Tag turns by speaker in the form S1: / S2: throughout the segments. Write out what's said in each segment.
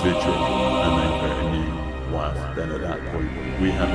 S1: residual and then put a new wire. Then at that point, we have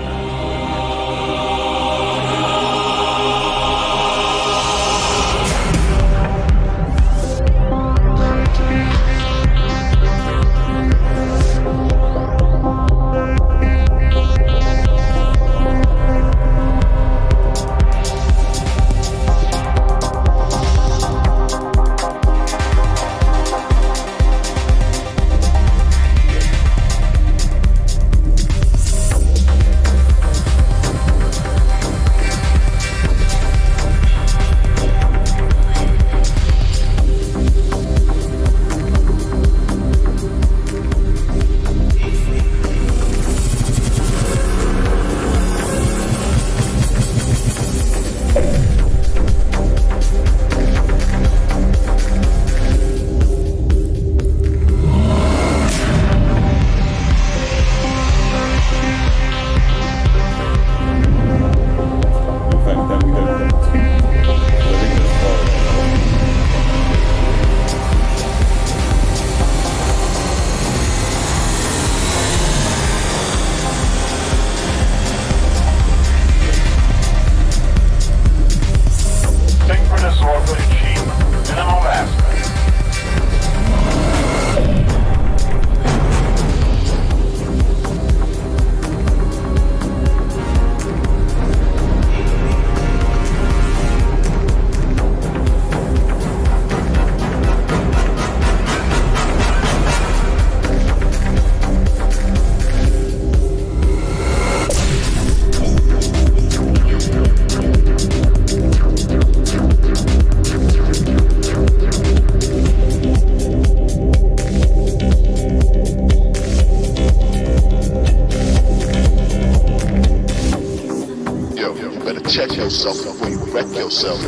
S2: check yourself before you wreck yourself.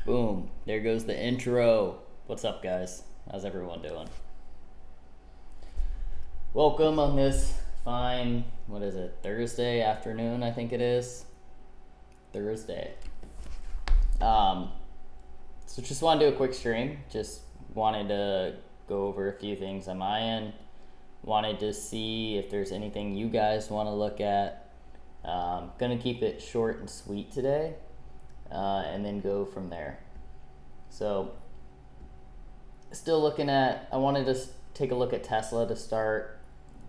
S3: Boom, there goes the intro. What's up, guys? How's everyone doing? Welcome on this fine, what is it, Thursday afternoon, I think it is. Thursday. So just want to do a quick stream. Just wanted to go over a few things on my end. Wanted to see if there's anything you guys want to look at. Gonna keep it short and sweet today. And then go from there. So, still looking at, I wanted to take a look at Tesla to start.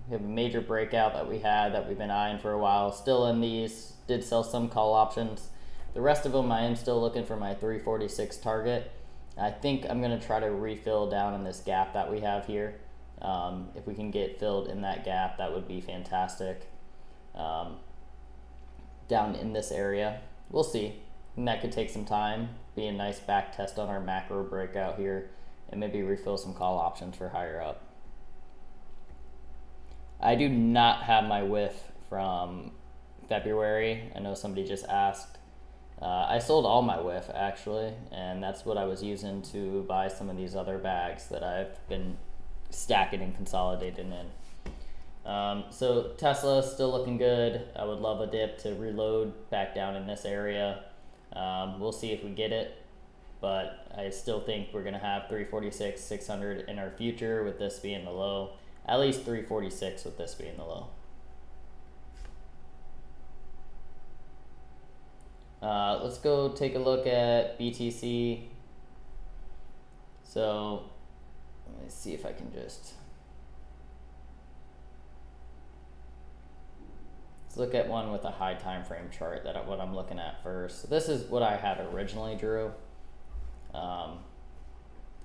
S3: We have a major breakout that we had that we've been eyeing for a while. Still in these, did sell some call options. The rest of them, I am still looking for my 346 target. I think I'm going to try to refill down in this gap that we have here. If we can get filled in that gap, that would be fantastic. Down in this area, we'll see. And that could take some time, be a nice back test on our macro breakout here, and maybe refill some call options for higher up. I do not have my whiff from February. I know somebody just asked. I sold all my whiff actually, and that's what I was using to buy some of these other bags that I've been stacking and consolidating in. So Tesla is still looking good. I would love a dip to reload back down in this area. We'll see if we get it, but I still think we're going to have 346, 600 in our future with this being the low. At least 346 with this being the low. Let's go take a look at BTC. So let me see if I can just... look at one with a high time frame chart, that what I'm looking at first. So this is what I had originally drew, and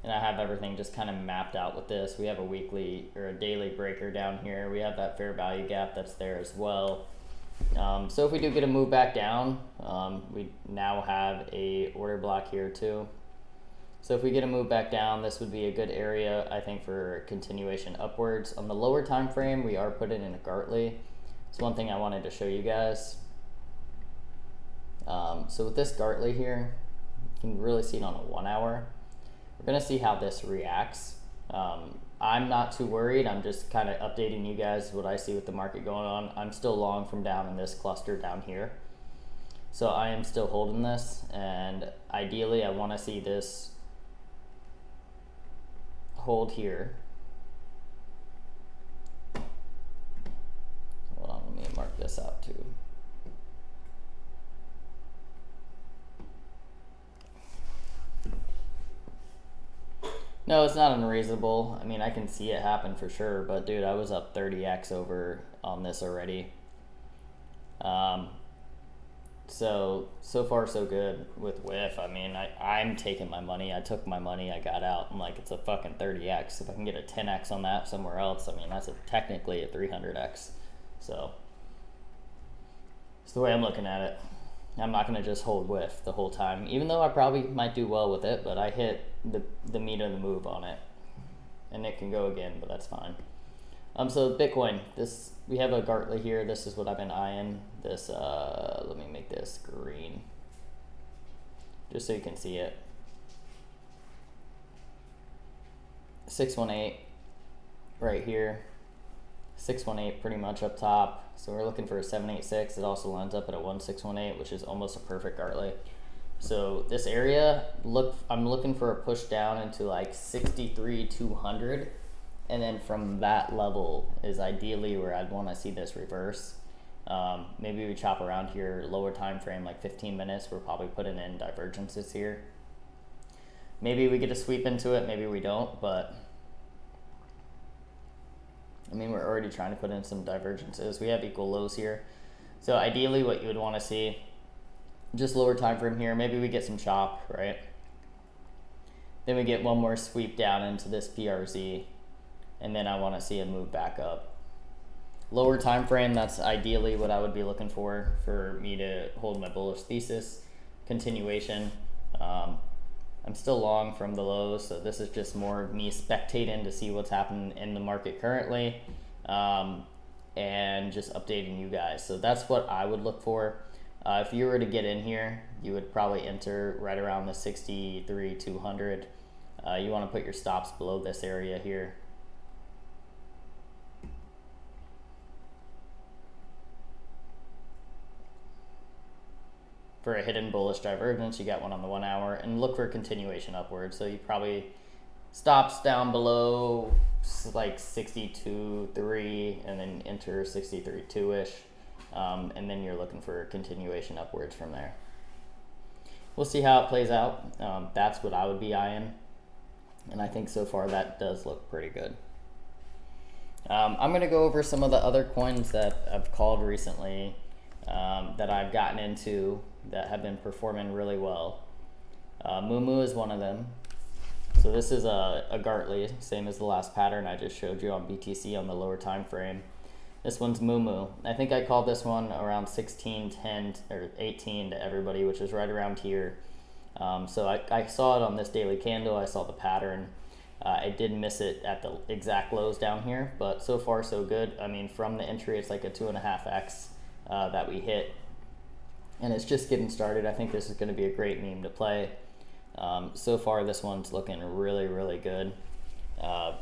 S3: I have everything just kind of mapped out with this. We have a weekly or a daily breaker down here. We have that fair value gap that's there as well. So if we do get a move back down, we now have a order block here too. So if we get a move back down, this would be a good area, I think, for continuation upwards. On the lower time frame, we are putting in a Gartley. It's one thing I wanted to show you guys. So with this Gartley here, you can really see it on a 1 hour. We're gonna see how this reacts. I'm not too worried. I'm just kind of updating you guys what I see with the market going on. I'm still long from down in this cluster down here. So I am still holding this, and ideally I want to see this hold here. Hold on, let me mark this out too. No, it's not unreasonable. I mean, I can see it happen for sure, but dude, I was up 30x over on this already. So far so good with whiff. I mean, I'm taking my money. I took my money, I got out. I'm like, it's a fucking 30x. If I can get a 10x on that somewhere else, I mean, that's technically a 300x. So it's the way I'm looking at it. I'm not gonna just hold whiff the whole time, even though I probably might do well with it, but I hit the meat of the move on it. And it can go again, but that's fine. So Bitcoin, we have a Gartley here. This is what I've been eyeing. This, let me make this green, just so you can see it. 618 right here. 618 pretty much up top. So we're looking for a 786. It also lines up at a 1618, which is almost a perfect Gartley. So this area, I'm looking for a push down into like 63,200. And then from that level is ideally where I'd want to see this reverse. Maybe we chop around here, lower time frame, like 15 minutes. We're probably putting in divergences here. Maybe we get a sweep into it, maybe we don't, but I mean, we're already trying to put in some divergences. We have equal lows here. So ideally what you would want to see, just lower time frame here. Maybe we get some chop, right? Then we get one more sweep down into this PRZ. And then I want to see a move back up. Lower time frame, that's ideally what I would be looking for me to hold my bullish thesis. Continuation. I'm still long from the lows, so this is just more of me spectating to see what's happening in the market currently, and just updating you guys. So that's what I would look for. If you were to get in here, you would probably enter right around the 63,200. You want to put your stops below this area here. For a hidden bullish divergence, you got one on the 1 hour, and look for a continuation upward. So you probably stops down below like 62.3 and then enter 63.2-ish, and then you're looking for a continuation upwards from there. We'll see how it plays out. That's what I would be eyeing, and I think so far that does look pretty good. I'm going to go over some of the other coins that I've called recently, that I've gotten into that have been performing really well. Moomoo is one of them. So this is a Gartley, same as the last pattern I just showed you on BTC on the lower time frame. This one's Moomoo. I think I called this one around 16, 10, or 18 to everybody, which is right around here. So I saw it on this daily candle. I saw the pattern. I did miss it at the exact lows down here, but so far so good. I mean, from the entry, it's like a 2.5x that we hit, and it's just getting started. I think this is going to be a great meme to play. So far this one's looking really, really good.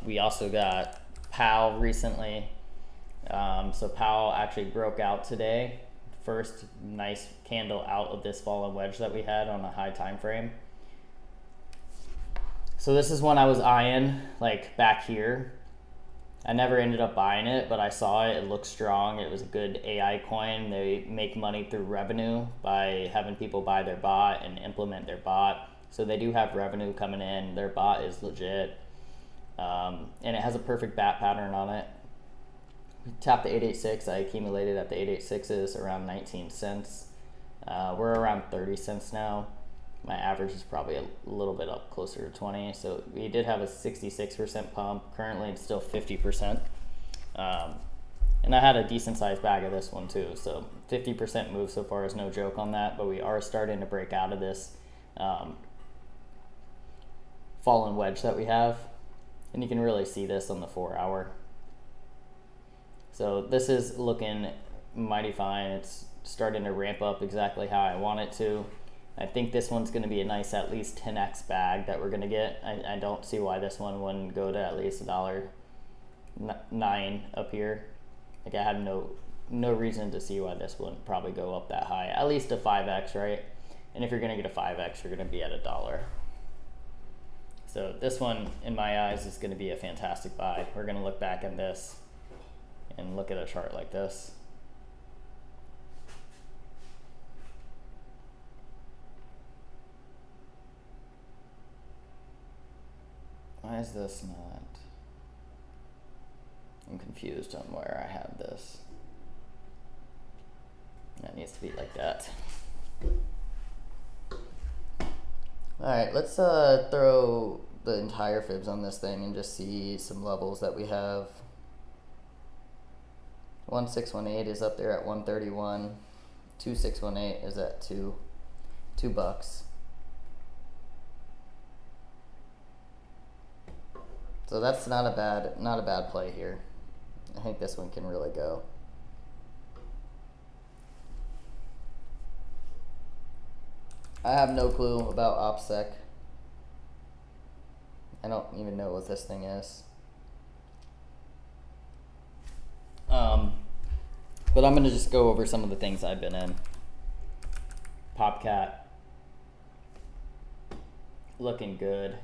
S3: We also got POW recently. So POW actually broke out today. First nice candle out of this fallen wedge that we had on a high time frame. So this is one I was eyeing like back here. I never ended up buying it, but I saw it. It looked strong. It was a good AI coin. They make money through revenue by having people buy their bot and implement their bot. So they do have revenue coming in. Their bot is legit. And it has a perfect bat pattern on it. We tapped the 886. I accumulated at the 886s around 19 cents. We're around 30 cents now. My average is probably a little bit up, closer to 20. So we did have a 66% pump. Currently it's still 50%. And I had a decent sized bag of this one too. So 50% move so far is no joke on that, but we are starting to break out of this. fallen wedge that we have. And you can really see this on the 4 hour. So this is looking mighty fine. It's starting to ramp up exactly how I want it to. I think this one's going to be a nice at least 10x bag that we're going to get. I don't see why this one wouldn't go to at least $1.09 up here. Like I have no reason to see why this wouldn't probably go up that high. At least a 5x, right? And if you're going to get a 5x, you're going to be at $1. So this one, in my eyes, is going to be a fantastic buy. We're going to look back at this and look at a chart like this. Why is this not? I'm confused on where I have this. That needs to be like that. Alright, let's throw the entire fibs on this thing and just see some levels that we have. 1618 is up there at 131. 2618 is at $2. So that's not a bad play here. I think this one can really go. I have no clue about OPSEC. I don't even know what this thing is. But I'm gonna just go over some of the things I've been in. Popcat, looking good.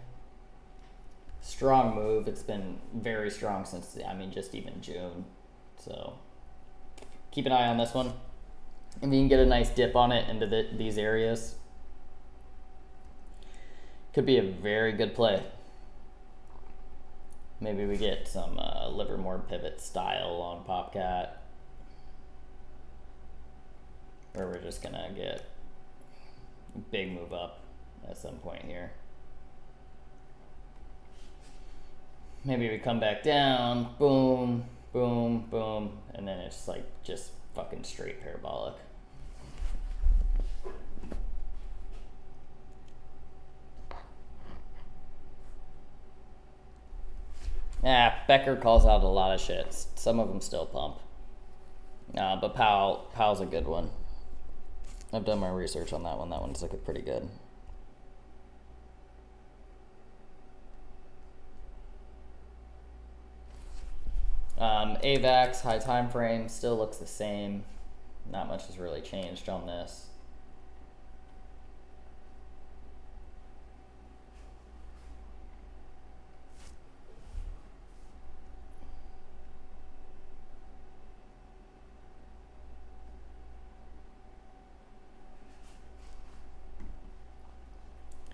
S3: Strong move. It's been very strong since, just even June. So keep an eye on this one. If you can get a nice dip on it into these areas, could be a very good play. Maybe we get some Livermore pivot style on Popcat, or we're just gonna get a big move up at some point here. Maybe we come back down, boom, boom, boom, and then it's like just fucking straight parabolic. Becker calls out a lot of shit. Some of them still pump. But Powell's a good one. I've done my research on that one. That one's looking pretty good. AVAX, high time frame, still looks the same. Not much has really changed on this.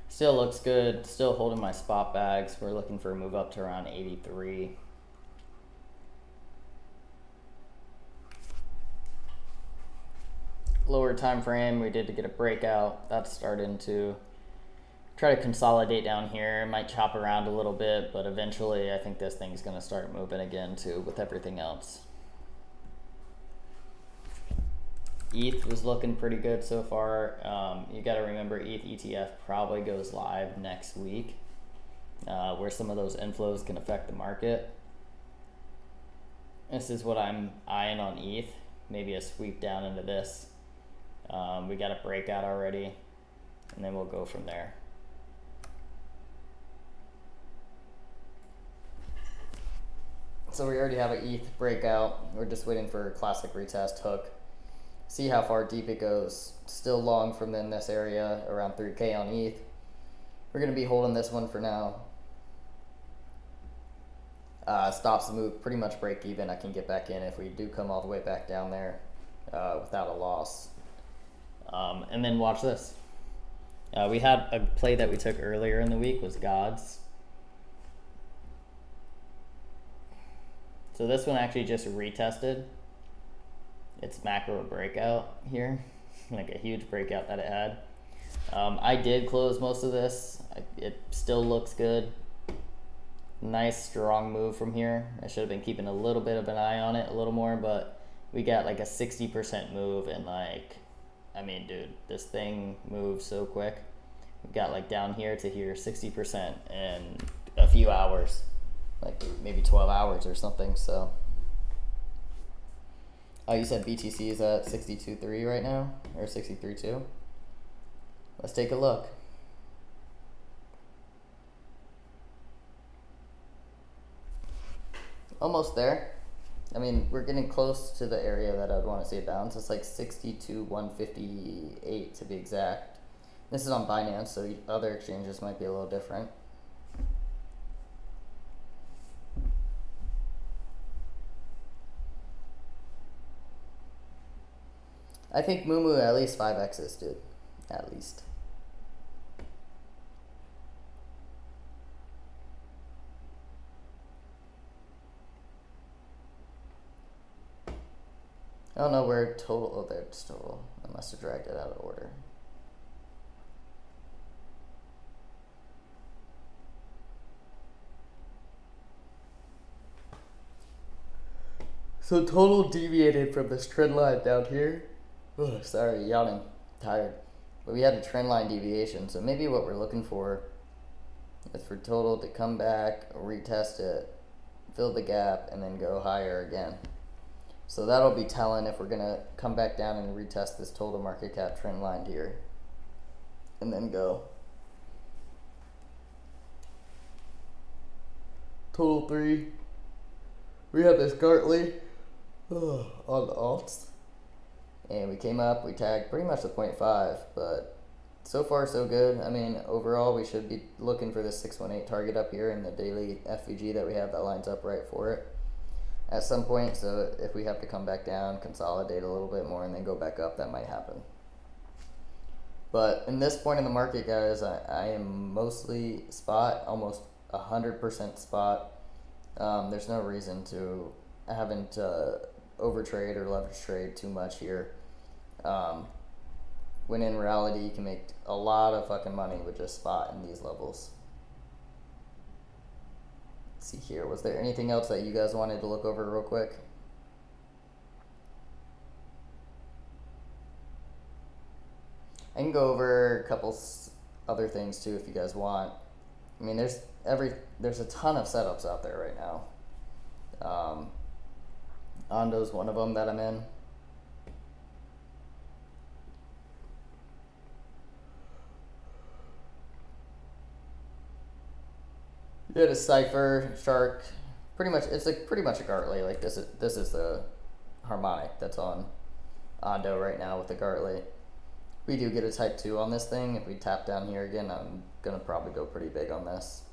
S3: Still looks good. Still holding my spot bags. We're looking for a move up to around 83. Lower time frame, we did get a breakout. That's starting to try to consolidate down here. Might chop around a little bit, but eventually I think this thing's going to start moving again too with everything else. ETH was looking pretty good so far. You got to remember ETH ETF probably goes live next week, where some of those inflows can affect the market. This is what I'm eyeing on ETH. Maybe a sweep down into this. We got a breakout already, and then we'll go from there. So we already have an ETH breakout. We're just waiting for a classic retest hook. See how far deep it goes. Still long from in this area, around 3K on ETH. We're going to be holding this one for now. Stops the move, pretty much break even. I can get back in if we do come all the way back down there without a loss. And then watch this. We had a play that we took earlier in the week was Gods. So this one actually just retested its macro breakout here, like a huge breakout that it had. I did close most of this. It still looks good. Nice strong move from here. I should have been keeping a little bit of an eye on it a little more, but we got like a 60% move, and dude, this thing moves so quick. We got like down here to here 60% in a few hours, like maybe 12 hours or something. So, oh, you said BTC is at 62.3 right now, or 63.2? Let's take a look. Almost there. I mean, we're getting close to the area that I'd want to see it bounce. It's like 62.158 to be exact. This is on Binance, so other exchanges might be a little different. I think Moomoo at least 5x's, dude. At least. I don't know where total. Oh, there's total. I must have dragged it out of order. So total deviated from this trend line down here. Ugh, sorry, yawning, tired. But we had a trend line deviation, so maybe what we're looking for is for total to come back, retest it, fill the gap, and then go higher again. So that'll be telling if we're gonna come back down and retest this total market cap trend line here, and then go. Total 3. We have this Gartley on the alts, and we came up, we tagged pretty much the 0.5, but so far so good. I mean, overall we should be looking for this 618 target up here in the daily FVG that we have that lines up right for it at some point. So if we have to come back down, consolidate a little bit more, and then go back up, that might happen. But in this point in the market, guys, I am mostly spot, almost 100% spot. There's no reason to haven't overtrade or leverage trade too much here. When in reality, you can make a lot of fucking money with just spot in these levels. Let's see here. Was there anything else that you guys wanted to look over real quick? I can go over a couple other things too if you guys want. I mean, there's a ton of setups out there right now. Ondo's one of them that I'm in. You had a Cypher, Shark, pretty much pretty much a Gartley. Like this is the harmonic that's on Ondo right now with the Gartley. We do get a type 2 on this thing. If we tap down here again, I'm gonna probably go pretty big on this.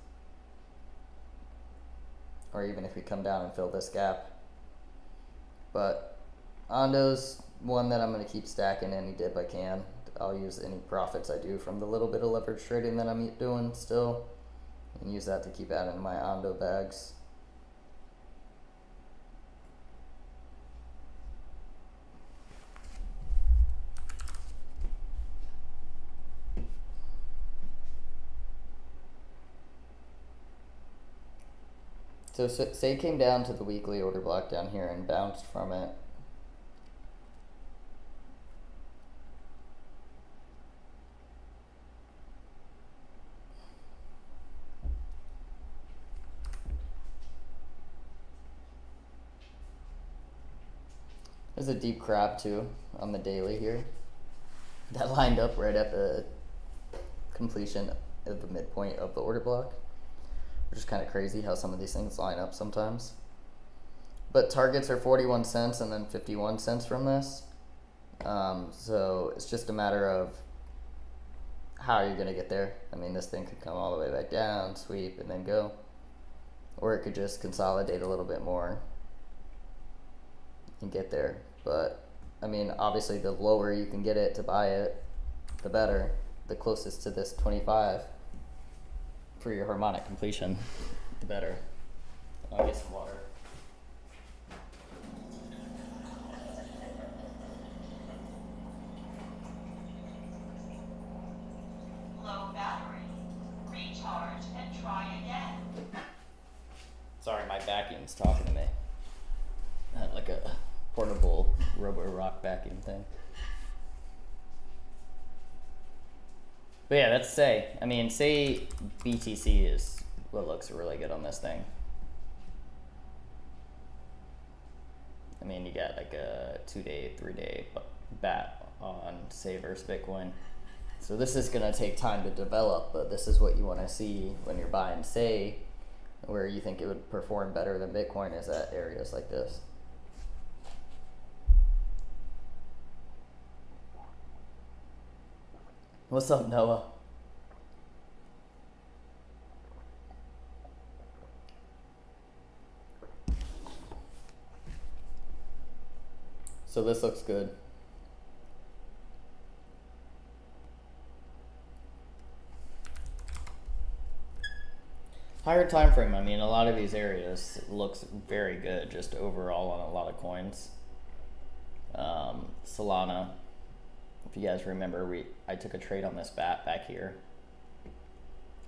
S3: Or even if we come down and fill this gap. But Ondo's one that I'm gonna keep stacking any dip I can. I'll use any profits I do from the little bit of leverage trading that I'm doing still, and use that to keep adding my Ondo bags. So say it came down to the weekly order block down here and bounced from it. There's a deep crab too on the daily here. That lined up right at the completion of the midpoint of the order block. Which is kind of crazy how some of these things line up sometimes. But targets are 41 cents and then 51 cents from this. So it's just a matter of how you're going to get there. I mean, this thing could come all the way back down, sweep, and then go. Or it could just consolidate a little bit more and get there. But, I mean, obviously the lower you can get it to buy it, the better. The closest to this 25 for your harmonic completion, the better. I'll get some water.
S4: Low battery. Recharge and try again.
S3: Sorry, my vacuum's talking to me. I had like a portable Robo Rock vacuum thing. But yeah, let's say, I mean, say BTC is what looks really good on this thing. I mean, you got like a 2-day, 3-day bat on say versus Bitcoin. So this is gonna take time to develop, but this is what you want to see when you're buying say, where you think it would perform better than Bitcoin is at areas like this. What's up, Noah? So this looks good. Higher time frame, I mean, a lot of these areas looks very good just overall on a lot of coins. Solana, if you guys remember, I took a trade on this bat back here.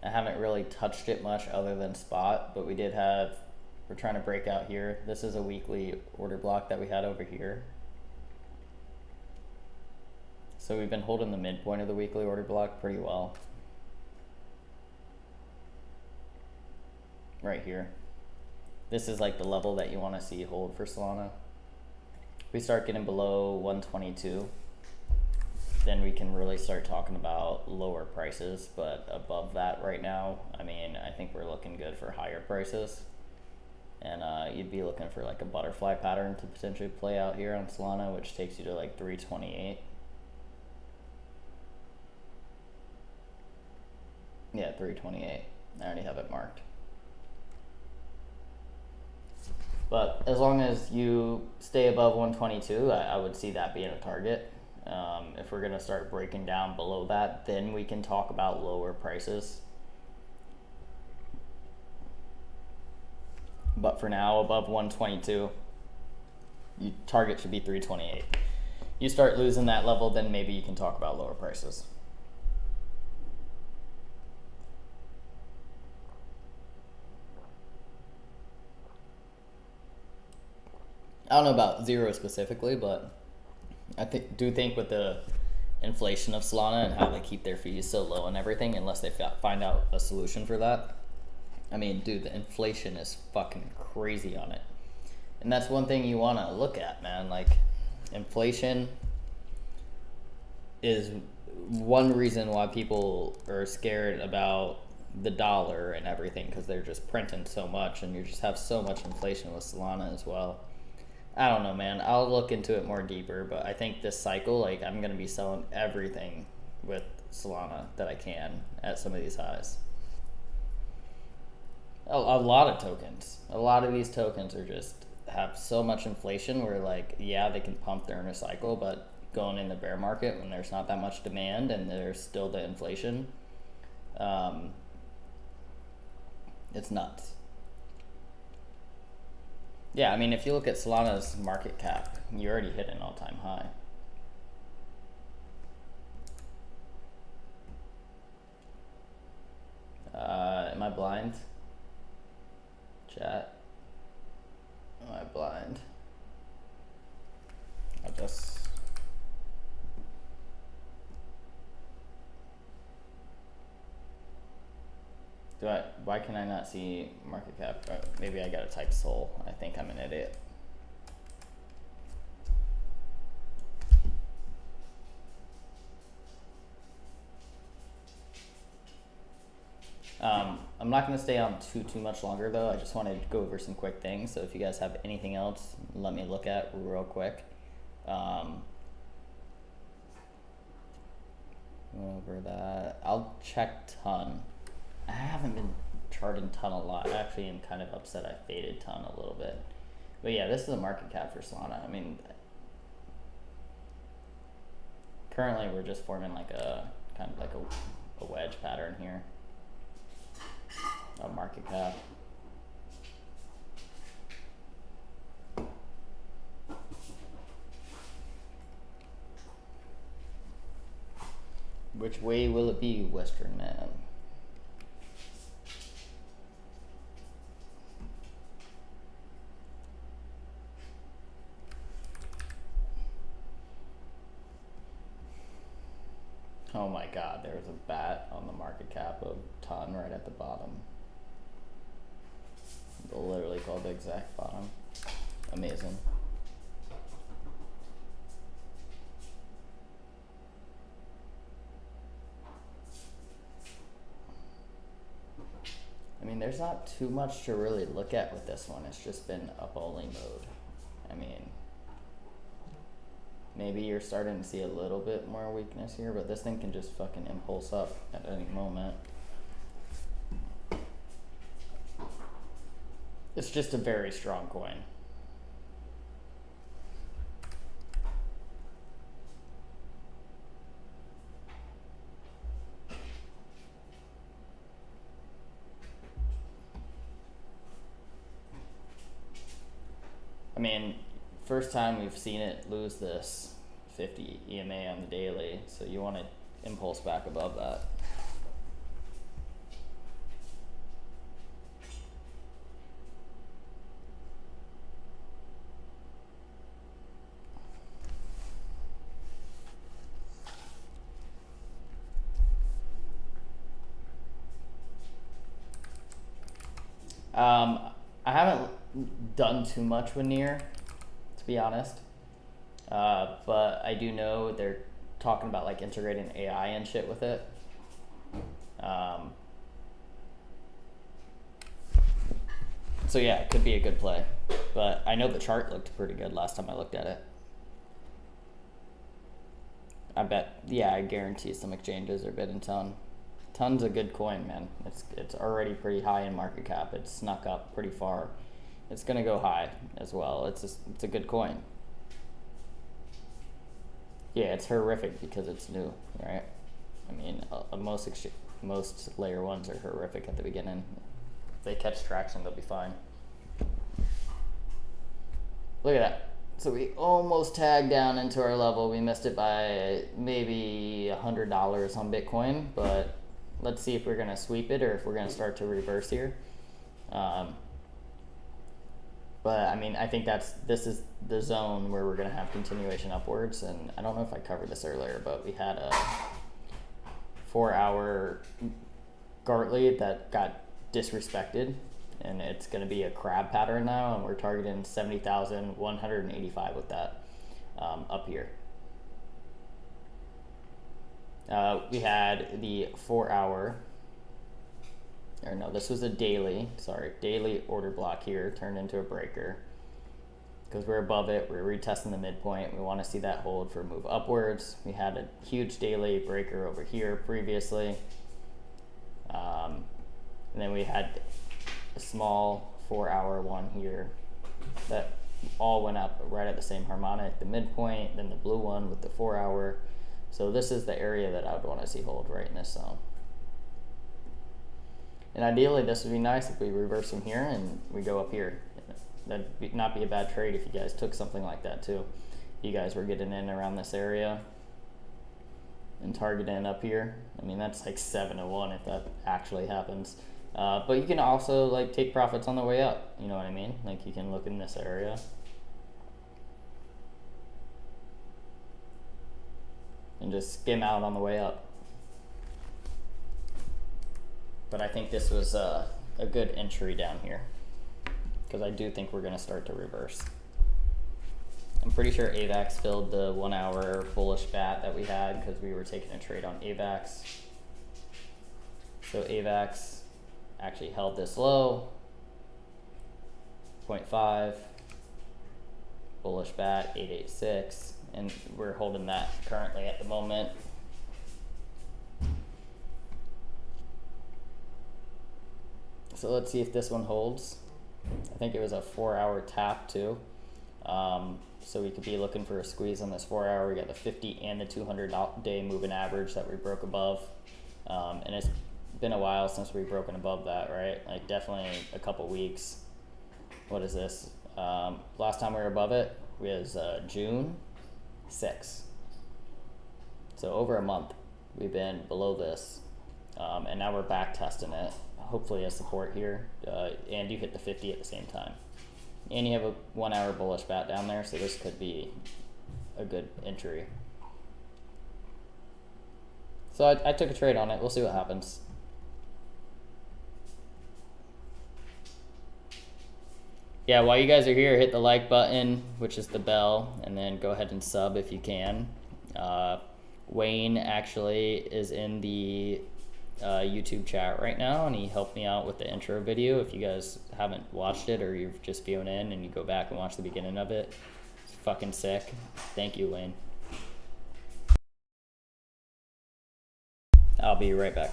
S3: I haven't really touched it much other than spot, but we're trying to break out here. This is a weekly order block that we had over here. So we've been holding the midpoint of the weekly order block pretty well. Right here. This is like the level that you want to see hold for Solana. If we start getting below 122, then we can really start talking about lower prices. But above that right now, I mean, I think we're looking good for higher prices. And you'd be looking for like a butterfly pattern to potentially play out here on Solana, which takes you to like 328. Yeah, 328. I already have it marked. But as long as you stay above 122, I would see that being a target. If we're going to start breaking down below that, then we can talk about lower prices. But for now, above 122, your target should be 328. You start losing that level, then maybe you can talk about lower prices. I don't know about Zero specifically, but I do think with the inflation of Solana and how they keep their fees so low and everything, unless they find out a solution for that. I mean, dude, the inflation is fucking crazy on it. And that's one thing you want to look at, man. Like, inflation is one reason why people are scared about the dollar and everything, because they're just printing so much, and you just have so much inflation with Solana as well. I don't know, man. I'll look into it more deeper, but I think this cycle, like, I'm going to be selling everything with Solana that I can at some of these highs. A lot of tokens. A lot of these tokens are just have so much inflation where, like, yeah, they can pump their inner cycle, but going in the bear market when there's not that much demand and there's still the inflation, it's nuts. Yeah, I mean, if you look at Solana's market cap, you already hit an all-time high. Am I blind? Chat. Am I blind? I'll just... Why can I not see market cap? Maybe I gotta type Sol. I think I'm an idiot. I'm not gonna stay on too much longer though. I just wanted to go over some quick things. So if you guys have anything else, let me look at real quick. Over that, I'll check ton. I haven't been charting ton a lot. I actually am kind of upset I faded ton a little bit. But yeah, this is a market cap for Solana. I mean, currently we're just forming like a kind of like a wedge pattern here. A market cap. Which way will it be, Western man? Oh my god, there was a bat on the market cap of ton right at the bottom. Literally called the exact bottom. Amazing. I mean, there's not too much to really look at with this one. It's just been up only mode. I mean, maybe you're starting to see a little bit more weakness here, but this thing can just fucking impulse up at any moment. It's just a very strong coin. I mean, first time we've seen it lose this 50 EMA on the daily, so you want to impulse back above that. I haven't done too much with Near, to be honest, but I do know they're talking about like integrating AI and shit with it. So yeah, it could be a good play, but I know the chart looked pretty good last time I looked at it. I bet, yeah, I guarantee some exchanges are bidding ton. Ton's a good coin, man. It's already pretty high in market cap. It's snuck up pretty far. It's gonna go high as well. It's a good coin. Yeah, it's horrific because it's new, right? I mean, most layer ones are horrific at the beginning. If they catch traction, they'll be fine. Look at that. So we almost tagged down into our level. We missed it by maybe $100 on Bitcoin, but let's see if we're gonna sweep it or if we're gonna start to reverse here. But I mean, I think this is the zone where we're gonna have continuation upwards. And I don't know if I covered this earlier, but we had a 4-hour Gartley that got disrespected, and it's gonna be a crab pattern now, and we're targeting 70,185 with that up here. We had the 4-hour, or no, this was a daily order block here turned into a breaker. Because we're above it, we're retesting the midpoint. We want to see that hold for a move upwards. We had a huge daily breaker over here previously. And then we had a small 4-hour one here that all went up right at the same harmonic, the midpoint, then the blue one with the 4-hour. So this is the area that I would want to see hold right in this zone. And ideally, this would be nice if we reverse from here and we go up here. That'd not be a bad trade if you guys took something like that too. You guys were getting in around this area and targeting up here. I mean, that's like 7-1 if that actually happens. But you can also like take profits on the way up. You know what I mean? Like you can look in this area. And just skim out on the way up. But I think this was a good entry down here, because I do think we're going to start to reverse. I'm pretty sure AVAX filled the 1-hour bullish bat that we had because we were taking a trade on AVAX. So AVAX actually held this low, 0.5, bullish bat 886, and we're holding that currently at the moment. So let's see if this one holds. I think it was a 4-hour tap too. So we could be looking for a squeeze on this 4-hour. We got the 50 and the 200-day moving average that we broke above. And it's been a while since we've broken above that, right? Like definitely a couple weeks. What is this? Last time we were above it was June 6. So over a month we've been below this. And now we're back testing it. Hopefully a support here, and you hit the 50 at the same time. And you have a 1-hour bullish bat down there, so this could be a good entry. So I took a trade on it. We'll see what happens. Yeah, while you guys are here, hit the like button, which is the bell, and then go ahead and sub if you can. Wayne actually is in the YouTube chat right now, and he helped me out with the intro video. If you guys haven't watched it, or you're just viewing in and you go back and watch the beginning of it, it's fucking sick. Thank you, Wayne. I'll be right back.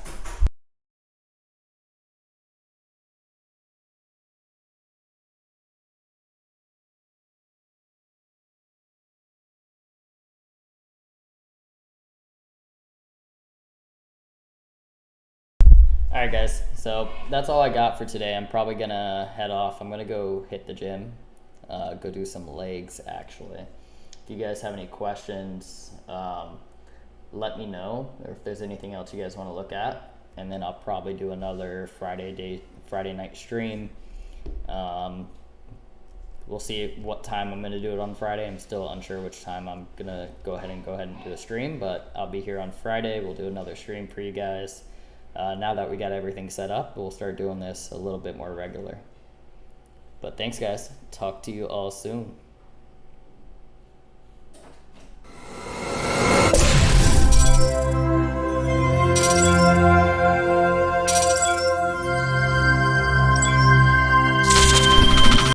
S3: Alright guys, so that's all I got for today. I'm probably gonna head off. I'm gonna go hit the gym, go do some legs actually. If you guys have any questions, let me know, or if there's anything else you guys want to look at, and then I'll probably do another Friday night stream. We'll see what time I'm gonna do it on Friday. I'm still unsure which time I'm gonna go ahead and do a stream, but I'll be here on Friday. We'll do another stream for you guys. Now that we got everything set up, we'll start doing this a little bit more regular. But thanks guys, talk to you all soon.